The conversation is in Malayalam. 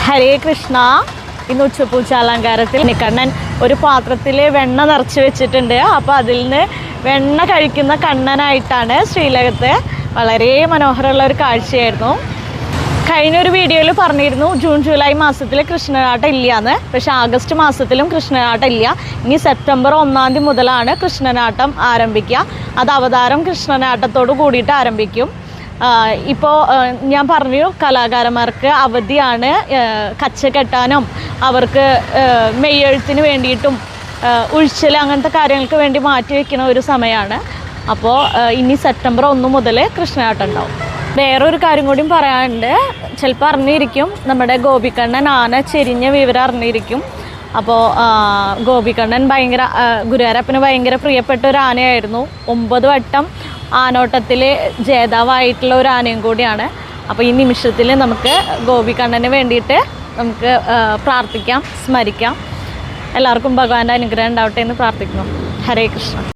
ഹരേ കൃഷ്ണ. ഇന്ന് ഉച്ചപൂജ അലങ്കാരത്തിൽ കണ്ണൻ ഒരു പാത്രത്തിൽ വെണ്ണ നിറച്ച് വെച്ചിട്ടുണ്ട്. അപ്പോൾ അതിൽ നിന്ന് വെണ്ണ കഴിക്കുന്ന കണ്ണനായിട്ടാണ് ശ്രീലകത്ത്. വളരെ മനോഹരമുള്ള ഒരു കാഴ്ചയായിരുന്നു. കഴിഞ്ഞൊരു വീഡിയോയിൽ പറഞ്ഞിരുന്നു ജൂൺ ജൂലൈ മാസത്തിൽ കൃഷ്ണനാട്ടം ഇല്ലയെന്ന്. പക്ഷേ ആഗസ്റ്റ് മാസത്തിലും കൃഷ്ണനാട്ടം ഇല്ല. ഇനി സെപ്റ്റംബർ 1 തീയതി മുതലാണ് കൃഷ്ണനാട്ടം ആരംഭിക്കുക. അത് അവതാരം കൃഷ്ണനാട്ടത്തോട് കൂടിയിട്ട് ആരംഭിക്കും. ഇപ്പോൾ ഞാൻ പറഞ്ഞു കലാകാരന്മാർക്ക് അവധിയാണ്. കച്ച കെട്ടാനും അവർക്ക് മെയ്യെഴുത്തിന് വേണ്ടിയിട്ടും ഉഴിച്ചിൽ അങ്ങനത്തെ കാര്യങ്ങൾക്ക് വേണ്ടി മാറ്റി വയ്ക്കുന്ന ഒരു സമയമാണ്. അപ്പോൾ ഇനി സെപ്റ്റംബർ 1 മുതൽ കൃഷ്ണനാട്ടം ഉണ്ടാവും. വേറൊരു കാര്യം കൂടിയും പറയാനുണ്ട്. ചിലപ്പോൾ അറിഞ്ഞിരിക്കും, നമ്മുടെ ഗോപികണ്ണൻ ആന ചെരിഞ്ഞ വിവരം അറിഞ്ഞിരിക്കും. അപ്പോൾ ഗോപികണ്ണൻ ഗുരുവായൂരപ്പന് ഭയങ്കര പ്രിയപ്പെട്ട ഒരു ആനയായിരുന്നു. 9 വട്ടം ആനോട്ടത്തിൽ ജേതാവായിട്ടുള്ള ഒരു ആനയും കൂടിയാണ്. അപ്പോൾ ഈ നിമിഷത്തിൽ നമുക്ക് ഗോപികണ്ണന് വേണ്ടിയിട്ട് നമുക്ക് പ്രാർത്ഥിക്കാം, സ്മരിക്കാം. എല്ലാവർക്കും ഭഗവാന്റെ അനുഗ്രഹം ഉണ്ടാവട്ടെ എന്ന് പ്രാർത്ഥിക്കുന്നു. ഹരേ കൃഷ്ണ.